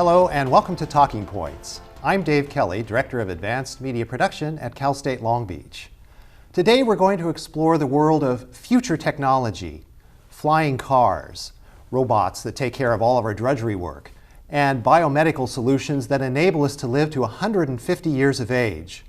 Hello and welcome to Talking Points. I'm Dave Kelly, Director of Advanced Media Production at Cal State Long Beach. Today we're going to explore the world of future technology, flying cars, robots that take care of all of our drudgery work, and biomedical solutions that enable us to live to 150 years of age.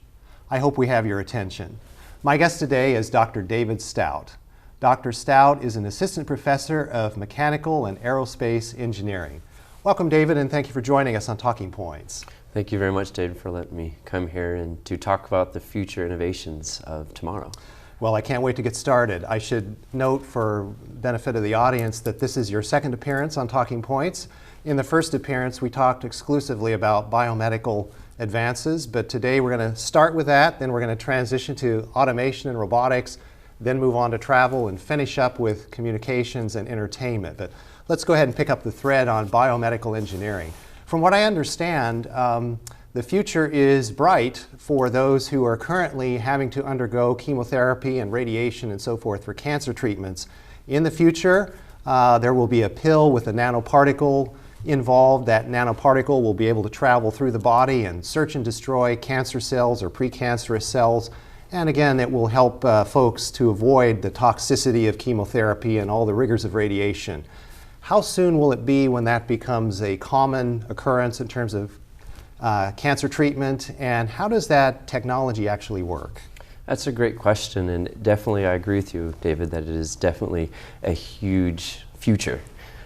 I hope we have your attention. My guest today is Dr. David Stout. Dr. Stout is an assistant professor of mechanical and aerospace engineering. Welcome, David, and thank you for joining us on Talking Points. Thank you very much, David, for letting me come here and to talk about the future innovations of tomorrow. Well, I can't wait to get started. I should note for benefit of the audience that this is your second appearance on Talking Points. In the first appearance, we talked exclusively about biomedical advances, but today we're going to start with that, then we're going to transition to automation and robotics, then move on to travel and finish up with communications and entertainment. But let's go ahead and pick up the thread on biomedical engineering. From what I understand, the future is bright for those who are currently having to undergo chemotherapy and radiation and so forth for cancer treatments. In the future, there will be a pill with a nanoparticle involved. That nanoparticle will be able to travel through the body and search and destroy cancer cells or precancerous cells. And again, it will help folks to avoid the toxicity of chemotherapy and all the rigors of radiation. How soon will it be when that becomes a common occurrence in terms of cancer treatment, and how does that technology actually work? That's a great question, and definitely I agree with you, David, that it is definitely a huge future,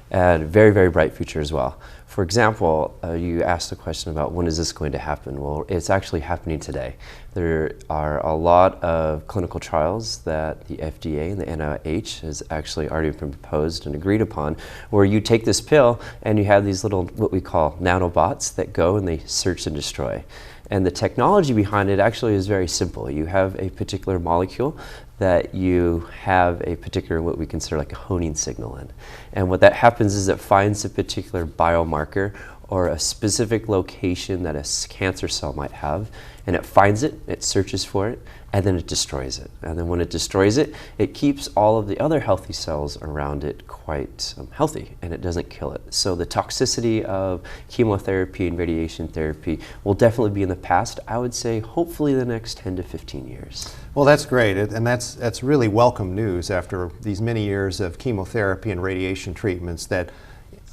and a very, very bright future as well. For example, you asked the question about when is this going to happen? Well, it's actually happening today. There are a lot of clinical trials that the FDA and the NIH has actually already been proposed and agreed upon, where you take this pill and you have these little, what we call nanobots, that go and they search and destroy. And the technology behind it actually is very simple. You have a particular molecule that you have a particular, what we consider like a honing signal in. And what that happens is it finds a particular biomarker or a specific location that a cancer cell might have, and it finds it, it searches for it, and then it destroys it. And then when it destroys it, it keeps all of the other healthy cells around it quite healthy, and it doesn't kill it. So the toxicity of chemotherapy and radiation therapy will definitely be in the past. I would say hopefully the next 10 to 15 years. Well, that's great, and that's really welcome news after these many years of chemotherapy and radiation treatments that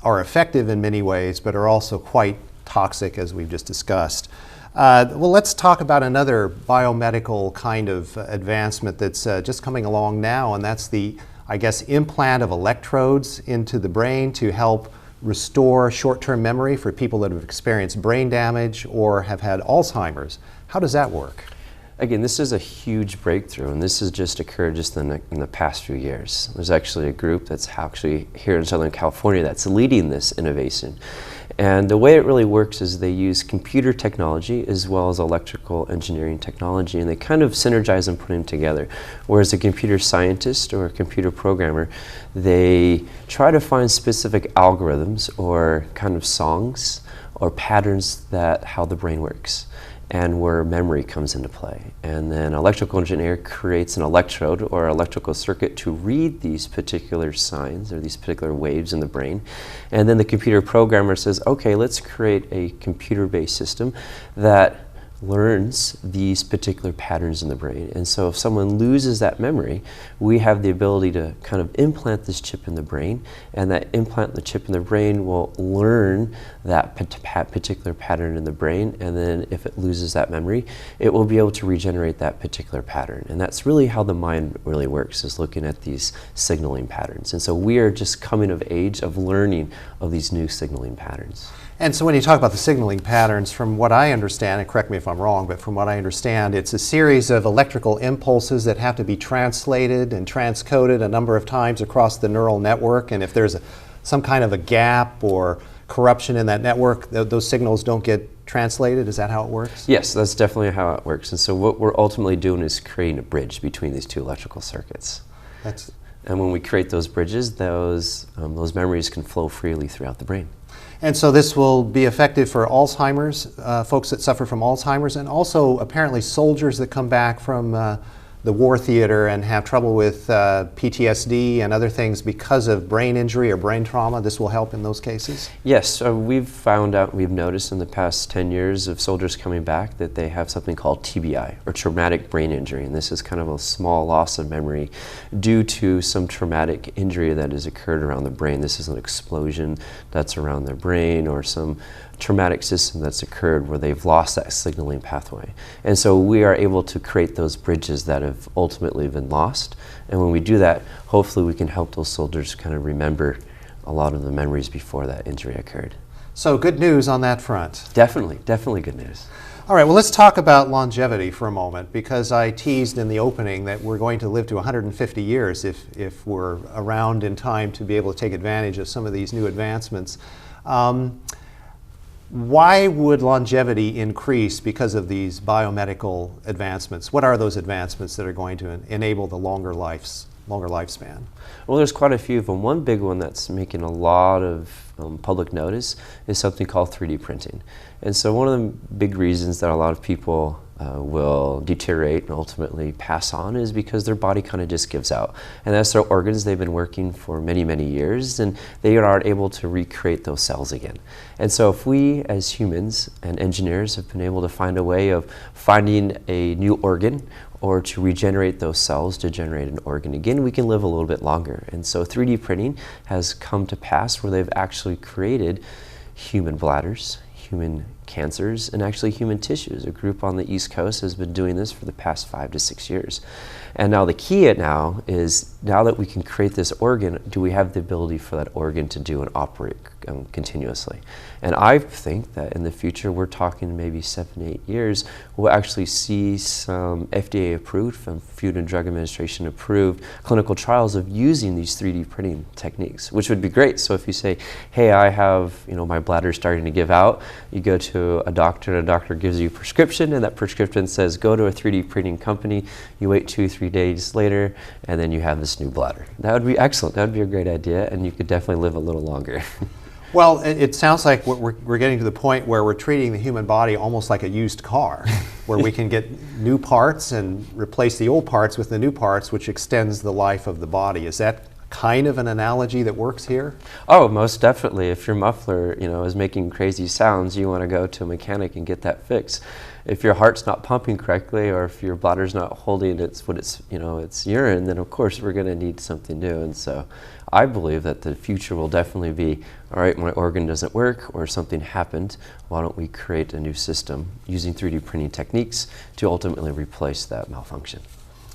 are effective in many ways, but are also quite toxic, as we've just discussed. Well, let's talk about another biomedical kind of advancement that's just coming along now, and that's the, I guess, implant of electrodes into the brain to help restore short-term memory for people that have experienced brain damage or have had Alzheimer's. How does that work? Again, this is a huge breakthrough, and this has just occurred just in the past few years. There's actually a group that's actually here in Southern California that's leading this innovation. And the way it really works is they use computer technology as well as electrical engineering technology, and they kind of synergize and put them together. Whereas a computer scientist or a computer programmer, they try to find specific algorithms or kind of songs or patterns that how the brain works, and where memory comes into play. And then an electrical engineer creates an electrode or electrical circuit to read these particular signs or these particular waves in the brain. And then the computer programmer says, okay, let's create a computer-based system that learns these particular patterns in the brain. And so if someone loses that memory, we have the ability to kind of implant this chip in the brain, and that implant the chip in the brain will learn that particular pattern in the brain, and then if it loses that memory, it will be able to regenerate that particular pattern. And that's really how the mind really works, is looking at these signaling patterns. And so we are just coming of age of learning of these new signaling patterns. And so when you talk about the signaling patterns, from what I understand, and correct me if I'm wrong, but from what I understand, it's a series of electrical impulses that have to be translated and transcoded a number of times across the neural network. And if there's some kind of a gap or corruption in that network, those signals don't get translated. Is that how it works? Yes, that's definitely how it works. And so what we're ultimately doing is creating a bridge between these two electrical circuits. And when we create those bridges, those memories can flow freely throughout the brain. And so this will be effective for Alzheimer's, folks that suffer from Alzheimer's, and also apparently soldiers that come back from the war theater and have trouble with PTSD and other things because of brain injury or brain trauma, this will help in those cases? Yes, we've found out, we've noticed in the past 10 years of soldiers coming back that they have something called TBI, or traumatic brain injury, and this is kind of a small loss of memory due to some traumatic injury that has occurred around the brain. This is an explosion that's around their brain, or some traumatic system that's occurred where they've lost that signaling pathway. And so we are able to create those bridges that have ultimately been lost. And when we do that, hopefully we can help those soldiers kind of remember a lot of the memories before that injury occurred. So good news on that front. Definitely good news. All right, well, let's talk about longevity for a moment, because I teased in the opening that we're going to live to 150 years if we're around in time to be able to take advantage of some of these new advancements. Why would longevity increase because of these biomedical advancements? What are those advancements that are going to enable the longer lifespan? Well, there's quite a few of them. One big one that's making a lot of public notice is something called 3D printing. And so one of the big reasons that a lot of people will deteriorate and ultimately pass on is because their body kind of just gives out. And that's their organs. They've been working for many, many years, and they aren't able to recreate those cells again. And so if we as humans and engineers have been able to find a way of finding a new organ or to regenerate those cells to generate an organ again, we can live a little bit longer. And so 3D printing has come to pass where they've actually created human bladders, human cancers, and actually human tissues. A group on the East Coast has been doing this for the past 5 to 6 years. And now the key now is, now that we can create this organ, do we have the ability for that organ to do and operate continuously? And I think that in the future, we're talking maybe 7 to 8 years, we'll actually see some FDA approved, from Food and Drug Administration approved clinical trials of using these 3D printing techniques, which would be great. So if you say, hey, I have, my bladder starting to give out, you go to a doctor, and a doctor gives you a prescription, and that prescription says, go to a 3D printing company, you wait 2-3 days later, and then you have this new bladder. That would be excellent. That would be a great idea, and you could definitely live a little longer. Well, it sounds like we're getting to the point where we're treating the human body almost like a used car, where we can get new parts and replace the old parts with the new parts, which extends the life of the body. Is that kind of an analogy that works here? Oh, most definitely. If your muffler, is making crazy sounds, you want to go to a mechanic and get that fixed. If your heart's not pumping correctly, or if your bladder's not holding its urine, then of course we're going to need something new. And so I believe that the future will definitely be, all right, my organ doesn't work or something happened, why don't we create a new system using 3D printing techniques to ultimately replace that malfunction.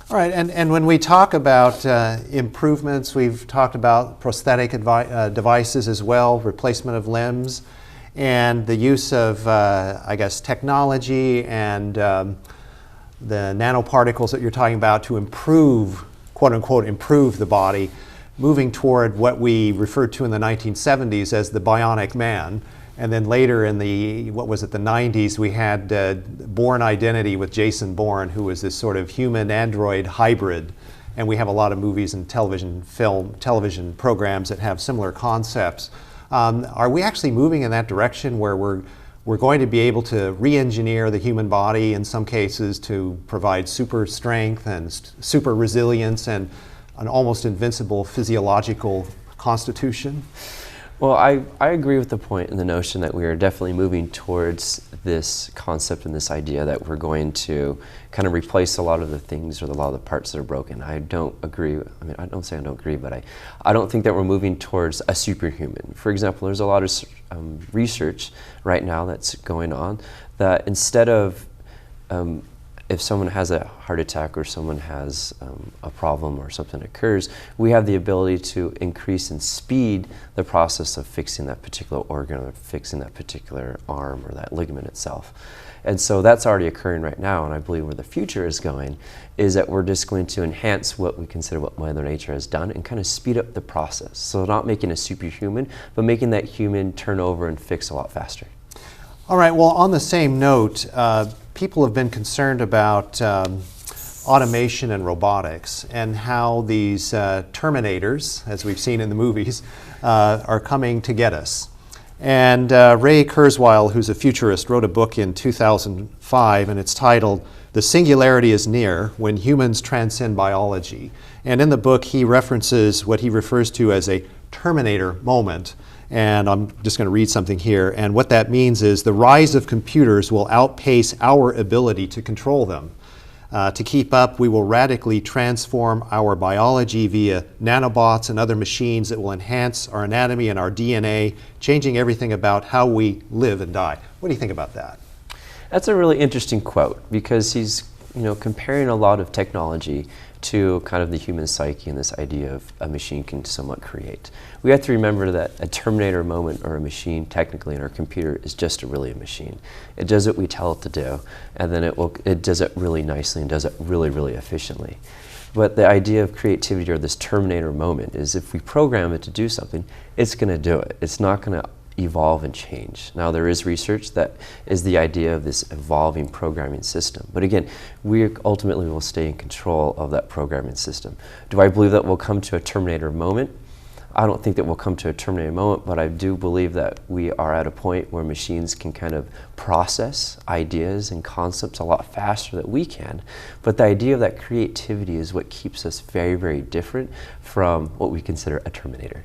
All right, and when we talk about improvements, we've talked about prosthetic devices as well, replacement of limbs, and the use of, technology and the nanoparticles that you're talking about to improve, quote unquote, improve the body, moving toward what we referred to in the 1970s as the bionic man. And then later in the 90s, we had Bourne Identity with Jason Bourne, who was this sort of human-android hybrid. And we have a lot of movies and television programs that have similar concepts. Are we actually moving in that direction where we're going to be able to re-engineer the human body in some cases to provide super strength and super resilience and an almost invincible physiological constitution? Well, I agree with the point and the notion that we are definitely moving towards this concept and this idea that we're going to kind of replace a lot of the things or a lot of the parts that are broken. I don't agree. I don't say I don't agree, but I don't think that we're moving towards a superhuman. For example, there's a lot of research right now that's going on that instead of if someone has a heart attack or someone has a problem or something occurs, we have the ability to increase and speed the process of fixing that particular organ or fixing that particular arm or that ligament itself. And so that's already occurring right now, and I believe where the future is going is that we're just going to enhance what we consider what Mother Nature has done and kind of speed up the process. So not making a superhuman, but making that human turn over and fix a lot faster. All right, well, on the same note, people have been concerned about automation and robotics and how these Terminators, as we've seen in the movies, are coming to get us. And Ray Kurzweil, who's a futurist, wrote a book in 2005, and it's titled "The Singularity is Near: When Humans Transcend Biology." And in the book, he references what he refers to as a Terminator moment. And I'm just going to read something here. And what that means is the rise of computers will outpace our ability to control them. To keep up, we will radically transform our biology via nanobots and other machines that will enhance our anatomy and our DNA, changing everything about how we live and die. What do you think about that? That's a really interesting quote, because he's comparing a lot of technology to kind of the human psyche and this idea of a machine can somewhat create. We have to remember that a Terminator moment or a machine technically in our computer is just really a machine. It does what we tell it to do, and then it does it really nicely and does it really, really efficiently. But the idea of creativity, or this Terminator moment, is if we program it to do something, it's going to do it. It's not going to evolve and change. Now, there is research that is the idea of this evolving programming system. But again, we ultimately will stay in control of that programming system. Do I believe that we'll come to a Terminator moment? I don't think that we'll come to a Terminator moment, but I do believe that we are at a point where machines can kind of process ideas and concepts a lot faster than we can. But the idea of that creativity is what keeps us very, very different from what we consider a Terminator.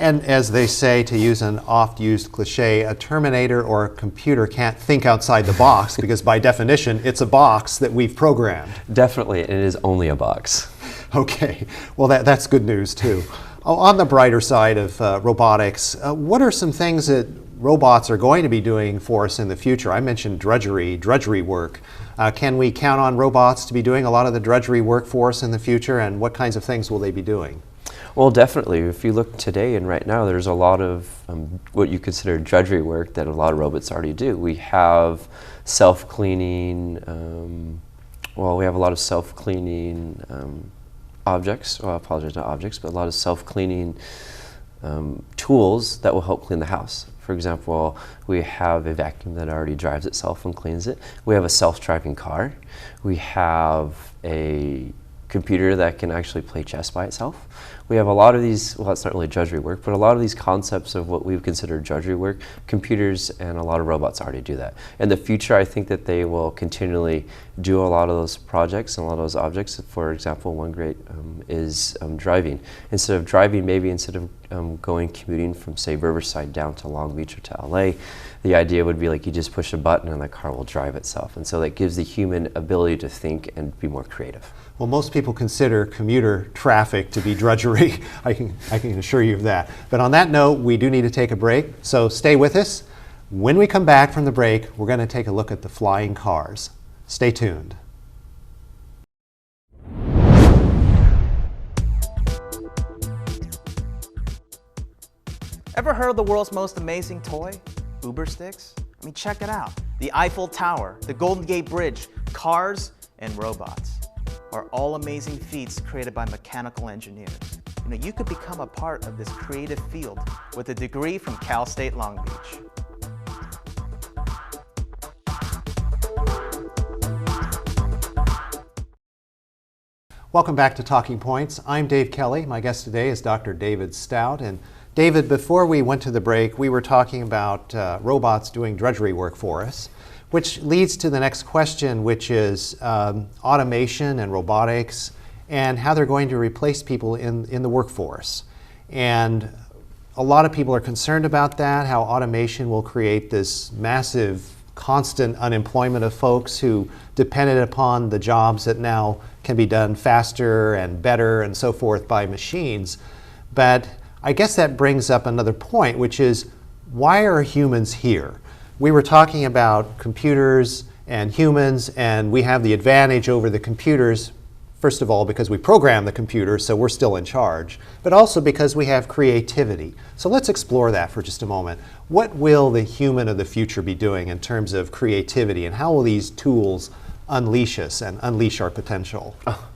And as they say, to use an oft-used cliche, a Terminator or a computer can't think outside the box because by definition, it's a box that we've programmed. Definitely, and it is only a box. Okay, well that's good news too. On the brighter side of robotics, what are some things that robots are going to be doing for us in the future? I mentioned drudgery work. Can we count on robots to be doing a lot of the drudgery work for us in the future, and what kinds of things will they be doing? Well, definitely. If you look today and right now, there's a lot of what you consider drudgery work that a lot of robots already do. We have self-cleaning, we have a lot of self-cleaning objects. Well, I apologize, not objects, but a lot of self-cleaning tools that will help clean the house. For example, we have a vacuum that already drives itself and cleans it. We have a self-driving car. We have a computer that can actually play chess by itself. We have a lot of these, well, it's not really drudgery work, but a lot of these concepts of what we would consider drudgery work, computers and a lot of robots already do that. In the future, I think that they will continually do a lot of those projects and a lot of those objects. For example, one great is driving. Instead of driving, maybe instead of commuting from, say, Riverside down to Long Beach or to LA, the idea would be like you just push a button and the car will drive itself. And so that gives the human ability to think and be more creative. Well, most people consider commuter traffic to be drudgery. I can assure you of that. But on that note, we do need to take a break, so stay with us. When we come back from the break, we're going to take a look at the flying cars. Stay tuned. Ever heard of the world's most amazing toy? Uber sticks? I mean, check it out. The Eiffel Tower, the Golden Gate Bridge, cars, and robots are all amazing feats created by mechanical engineers. You could become a part of this creative field with a degree from Cal State Long Beach. Welcome back to Talking Points. I'm Dave Kelly. My guest today is Dr. David Stout. And David, before we went to the break, we were talking about robots doing drudgery work for us, which leads to the next question, which is automation and robotics and how they're going to replace people in the workforce. And a lot of people are concerned about that, how automation will create this massive, constant unemployment of folks who depended upon the jobs that now can be done faster and better and so forth by machines. But I guess that brings up another point, which is, why are humans here? We were talking about computers and humans, and we have the advantage over the computers, first of all, because we program the computers, so we're still in charge, but also because we have creativity. So let's explore that for just a moment. What will the human of the future be doing in terms of creativity, and how will these tools unleash us and unleash our potential? Oh,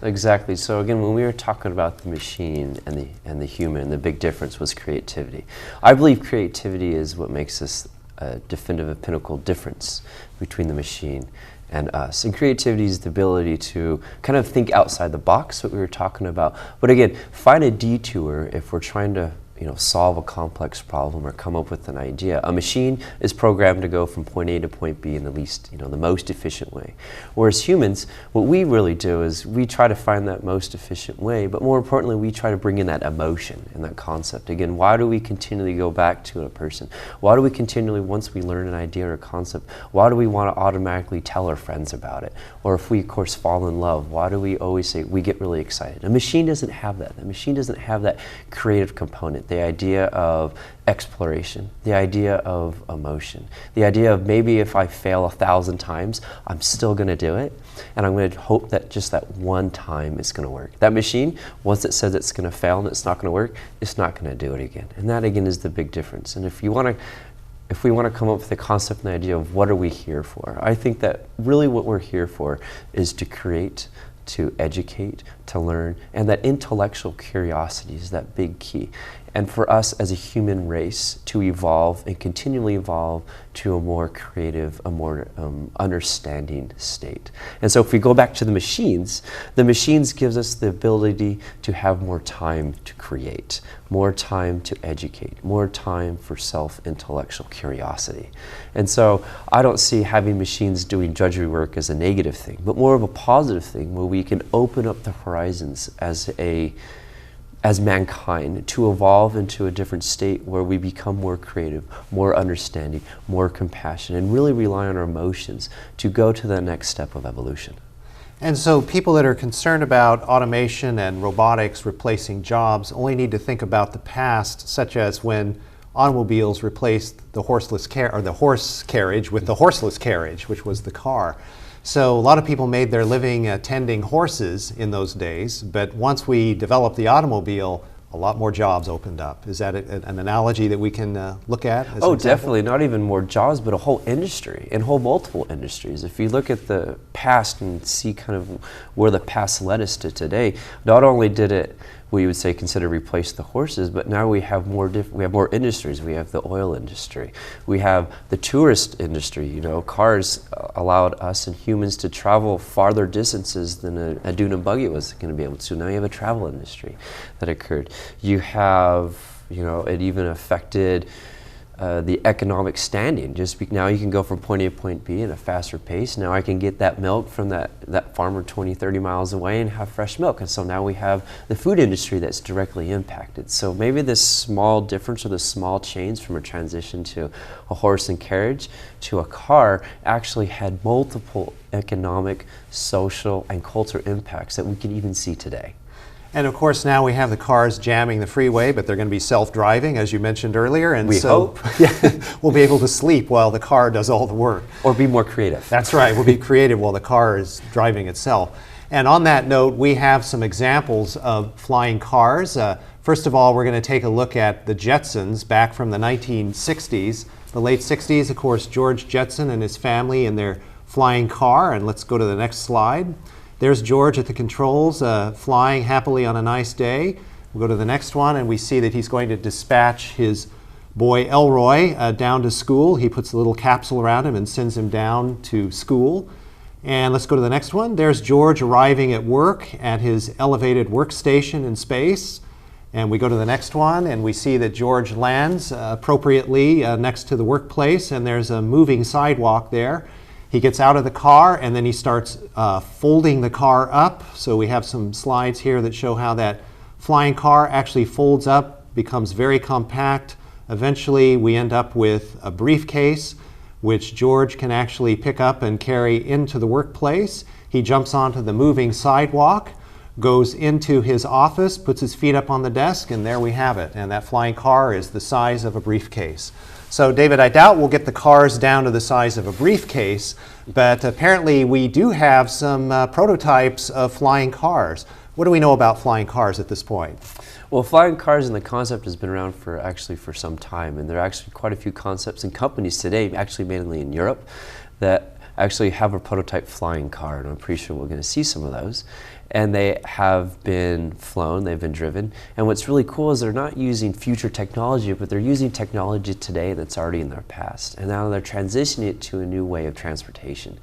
exactly. So again, when we were talking about the machine and the human, the big difference was creativity. I believe creativity is what makes us a definitive pinnacle difference between the machine and us. And creativity is the ability to kind of think outside the box, what we were talking about. But again, find a detour if we're trying to solve a complex problem or come up with an idea. A machine is programmed to go from point A to point B in the least, the most efficient way. Whereas humans, what we really do is we try to find that most efficient way, but more importantly, we try to bring in that emotion and that concept. Again, why do we continually go back to a person? Why do we continually, once we learn an idea or a concept, why do we want to automatically tell our friends about it? Or if we, of course, fall in love, why do we always say we get really excited? A machine doesn't have that. A machine doesn't have that creative component, the idea of exploration, the idea of emotion, the idea of maybe if I fail 1,000 times, I'm still going to do it, and I'm going to hope that just that one time it's going to work. That machine, once it says it's going to fail and it's not going to work, it's not going to do it again. And that again is the big difference. And if we want to come up with the concept and the idea of what are we here for, I think that really what we're here for is to create, to educate, to learn, and that intellectual curiosity is that big key. And for us as a human race to evolve and continually evolve to a more creative, a more understanding state. And so if we go back to the machines gives us the ability to have more time to create, more time to educate, more time for self-intellectual curiosity. And so I don't see having machines doing drudgery work as a negative thing, but more of a positive thing where we can open up the horizons as mankind to evolve into a different state where we become more creative, more understanding, more compassionate, and really rely on our emotions to go to the next step of evolution. And so people that are concerned about automation and robotics replacing jobs only need to think about the past, such as when automobiles replaced the horse carriage with the horseless carriage, which was the car. So a lot of people made their living tending horses in those days, but once we developed the automobile, a lot more jobs opened up. Is that an analogy that we can look at? As Oh, an example? definitely. Not even more jobs, but a whole industry and whole multiple industries. If you look at the past and see kind of where the past led us to today, not only did it, we would say, consider replace the horses, but now we have more industries. We have the oil industry. We have the tourist industry. Cars allowed us and humans to travel farther distances than a dune and buggy was going to be able to. Now you have a travel industry that occurred. You have, it even affected the economic standing. Now you can go from point A to point B at a faster pace. Now I can get that milk from that farmer 20, 30 miles away and have fresh milk. And so now we have the food industry that's directly impacted. So maybe this small difference or the small change from a transition to a horse and carriage to a car actually had multiple economic, social, and cultural impacts that we can even see today. And of course now we have the cars jamming the freeway, but they're going to be self-driving, as you mentioned earlier, and We hope. We'll be able to sleep while the car does all the work. Or be more creative. That's right, we'll be creative while the car is driving itself. And on that note, we have some examples of flying cars. First of all, we're going to take a look at the Jetsons back from the 1960s. The late 60s, of course, George Jetson and his family in their flying car. And let's go to the next slide. There's George at the controls, flying happily on a nice day. We'll go to the next one, and we see that he's going to dispatch his boy Elroy down to school. He puts a little capsule around him and sends him down to school. And let's go to the next one. There's George arriving at work at his elevated workstation in space. And we go to the next one, and we see that George lands appropriately next to the workplace, and there's a moving sidewalk there. He gets out of the car, and then he starts folding the car up. So we have some slides here that show how that flying car actually folds up, becomes very compact. Eventually, we end up with a briefcase, which George can actually pick up and carry into the workplace. He jumps onto the moving sidewalk, goes into his office, puts his feet up on the desk, and there we have it. And that flying car is the size of a briefcase. So David, I doubt we'll get the cars down to the size of a briefcase, but apparently we do have some prototypes of flying cars. What do we know about flying cars at this point? Well, flying cars and the concept has been around for some time, and there are actually quite a few concepts and companies today, actually mainly in Europe, that actually have a prototype flying car, and I'm pretty sure we're going to see some of those. And they have been flown, they've been driven. And what's really cool is they're not using future technology, but they're using technology today that's already in their past. And now they're transitioning it to a new way of transportation.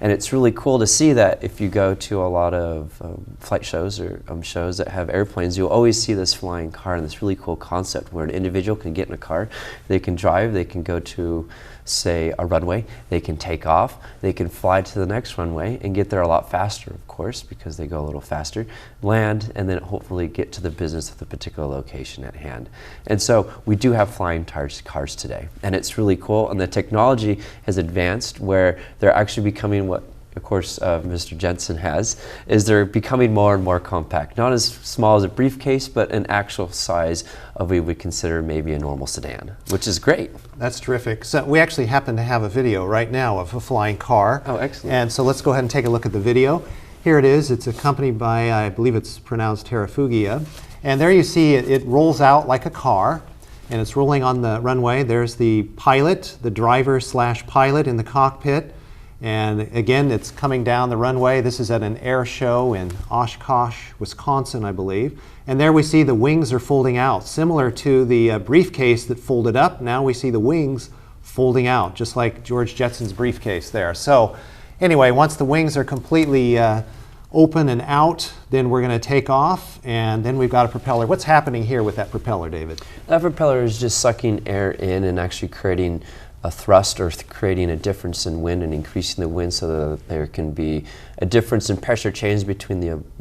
And it's really cool to see that if you go to a lot of flight shows or shows that have airplanes, you'll always see this flying car and this really cool concept where an individual can get in a car, they can drive, they can go to, say, a runway, they can take off, they can fly to the next runway and get there a lot faster, of course, because they go a little faster, land, and then hopefully get to the business of the particular location at hand. And so we do have flying cars today, and it's really cool, and the technology has advanced where they're actually becoming what, of course, Mr. Jensen has, is they're becoming more and more compact. Not as small as a briefcase, but an actual size of what we would consider maybe a normal sedan, which is great. That's terrific. So we actually happen to have a video right now of a flying car. Oh, excellent. And so let's go ahead and take a look at the video. Here it is. It's accompanied by, I believe it's pronounced Terrafugia. And there you see it rolls out like a car, and it's rolling on the runway. There's the pilot, the driver / pilot in the cockpit. And again, it's coming down the runway. This is at an air show in Oshkosh, Wisconsin, I believe. And there we see the wings are folding out. Similar to the briefcase that folded up, now we see the wings folding out, just like George Jetsen's briefcase there. So anyway, once the wings are completely open and out, then we're going to take off, and then we've got a propeller. What's happening here with that propeller, David? That propeller is just sucking air in and actually creating a thrust or creating a difference in wind and increasing the wind so that there can be a difference in pressure change between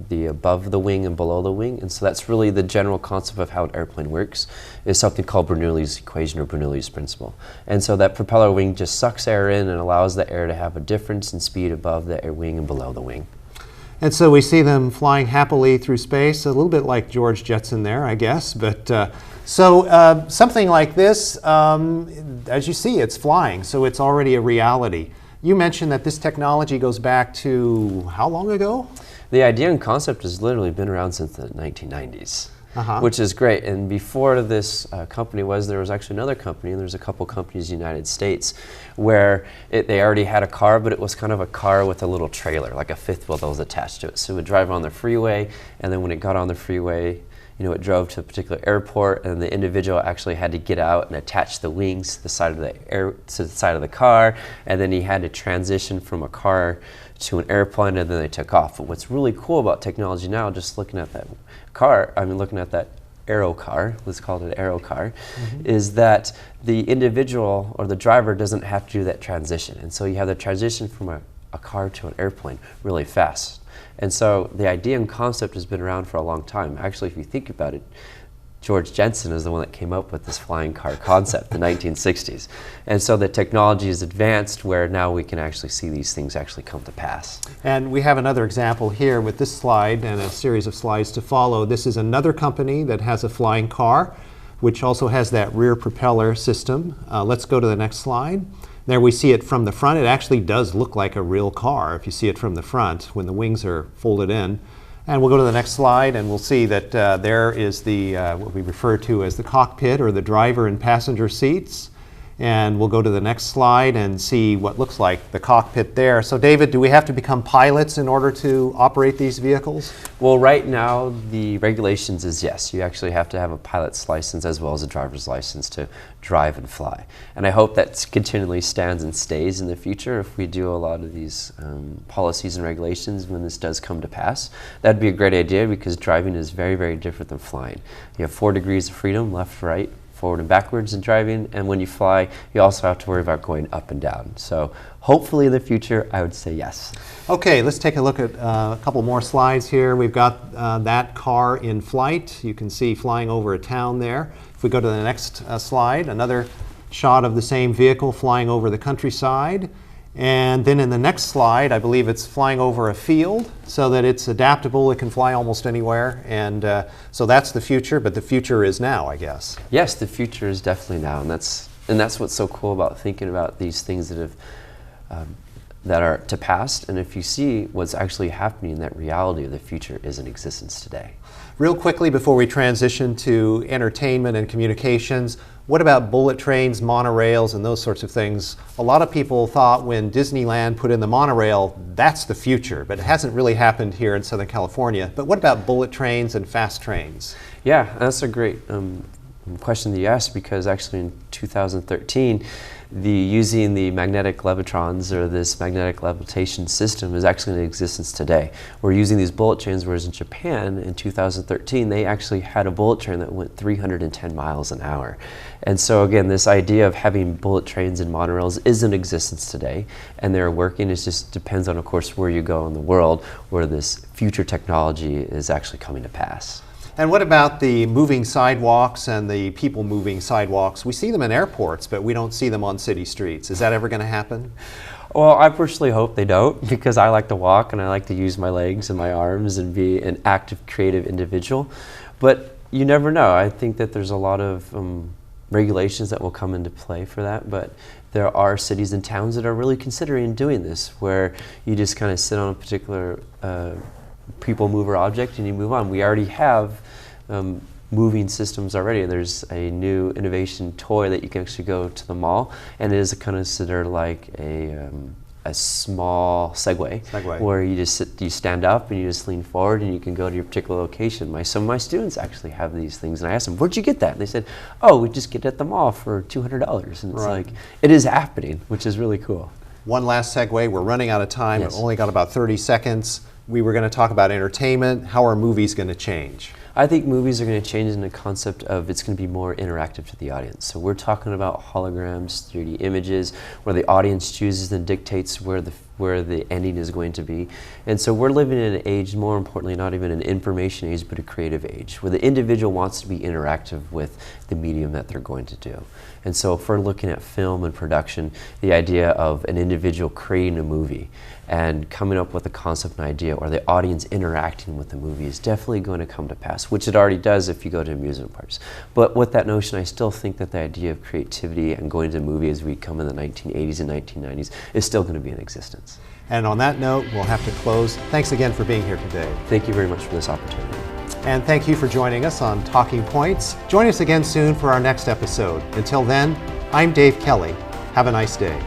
the above the wing and below the wing. And so that's really the general concept of how an airplane works, is something called Bernoulli's equation or Bernoulli's principle. And so that propeller wing just sucks air in and allows the air to have a difference in speed above the air wing and below the wing. And so we see them flying happily through space, a little bit like George Jetson there, I guess. But something like this, as you see, it's flying, so it's already a reality. You mentioned that this technology goes back to how long ago? The idea and concept has literally been around since the 1990s. Which is great. And before this company there was actually another company, and there's a couple companies in the United States where they already had a car, but it was kind of a car with a little trailer, like a fifth wheel that was attached to it. So it would drive on the freeway, and then when it got on the freeway, it drove to a particular airport, and the individual actually had to get out and attach the wings to the side of the car, and then he had to transition from a car to an airplane, and then they took off. But what's really cool about technology now, just looking at that looking at that aero car, let's call it an aero car, is that the individual or the driver doesn't have to do that transition. And so you have the transition from a car to an airplane really fast. And so the idea and concept has been around for a long time. Actually, if you think about it, George Jetson is the one that came up with this flying car concept in the 1960s. And so the technology is advanced where now we can actually see these things actually come to pass. And we have another example here with this slide and a series of slides to follow. This is another company that has a flying car, which also has that rear propeller system. Let's go to the next slide. There we see it from the front. It actually does look like a real car if you see it from the front when the wings are folded in. And we'll go to the next slide, and we'll see that there is what we refer to as the cockpit, or the driver and passenger seats. And we'll go to the next slide and see what looks like the cockpit there. So David, do we have to become pilots in order to operate these vehicles? Well, right now the regulations is yes, you actually have to have a pilot's license as well as a driver's license to drive and fly. And I hope that continually stands and stays in the future if we do a lot of these policies and regulations when this does come to pass. That'd be a great idea because driving is very, very different than flying. You have 4 degrees of freedom, left, right, forward and backwards in driving, and when you fly, you also have to worry about going up and down. So hopefully in the future, I would say yes. Okay, let's take a look at a couple more slides here. We've got that car in flight. You can see flying over a town there. If we go to the next slide, another shot of the same vehicle flying over the countryside. And then in the next slide, I believe it's flying over a field so that it's adaptable. It can fly almost anywhere. And so that's the future, but the future is now, I guess. Yes, the future is definitely now. And that's what's so cool about thinking about these things that are to past. And if you see what's actually happening, that reality of the future is in existence today. Real quickly before we transition to entertainment and communications, What about bullet trains, monorails, and those sorts of things? A lot of people thought when Disneyland put in the monorail, that's the future, but it hasn't really happened here in Southern California. But what about bullet trains and fast trains? Yeah, that's a great question that you asked, because actually in 2013, using the magnetic levitrons, or this magnetic levitation system, is actually in existence today. We're using these bullet trains, whereas in Japan in 2013 they actually had a bullet train that went 310 miles an hour. And so again, this idea of having bullet trains and monorails is in existence today, and they're working. It just depends on, of course, where you go in the world, where this future technology is actually coming to pass. And what about the moving sidewalks and the people moving sidewalks? We see them in airports, but we don't see them on city streets. Is that ever going to happen? Well, I personally hope they don't, because I like to walk and I like to use my legs and my arms and be an active, creative individual. But you never know. I think that there's a lot of regulations that will come into play for that, but there are cities and towns that are really considering doing this, where you just kind of sit on a particular people mover object and you move on. We already have moving systems already. There's a new innovation toy that you can actually go to the mall, and it is considered like a small Segway, where you just you stand up and you just lean forward and you can go to your particular location. Some of my students actually have these things, and I asked them, "Where'd you get that?" And they said, "Oh, we just get it at the mall for $200." And it's like, it is happening, which is really cool. One last segue. We're running out of time. Yes. We've only got about 30 seconds. We were going to talk about entertainment. How are movies going to change? I think movies are going to change in the concept of it's going to be more interactive to the audience. So we're talking about holograms, 3D images, where the audience chooses and dictates where the ending is going to be. And so we're living in an age, more importantly, not even an information age, but a creative age, where the individual wants to be interactive with the medium that they're going to do. And so if we're looking at film and production, the idea of an individual creating a movie and coming up with a concept and idea, or the audience interacting with the movie, is definitely going to come to pass, which it already does if you go to amusement parks. But with that notion, I still think that the idea of creativity and going to a movie as we come in the 1980s and 1990s is still going to be in existence. And on that note, we'll have to close. Thanks again for being here today. Thank you very much for this opportunity. And thank you for joining us on Talking Points. Join us again soon for our next episode. Until then, I'm Dave Kelly. Have a nice day.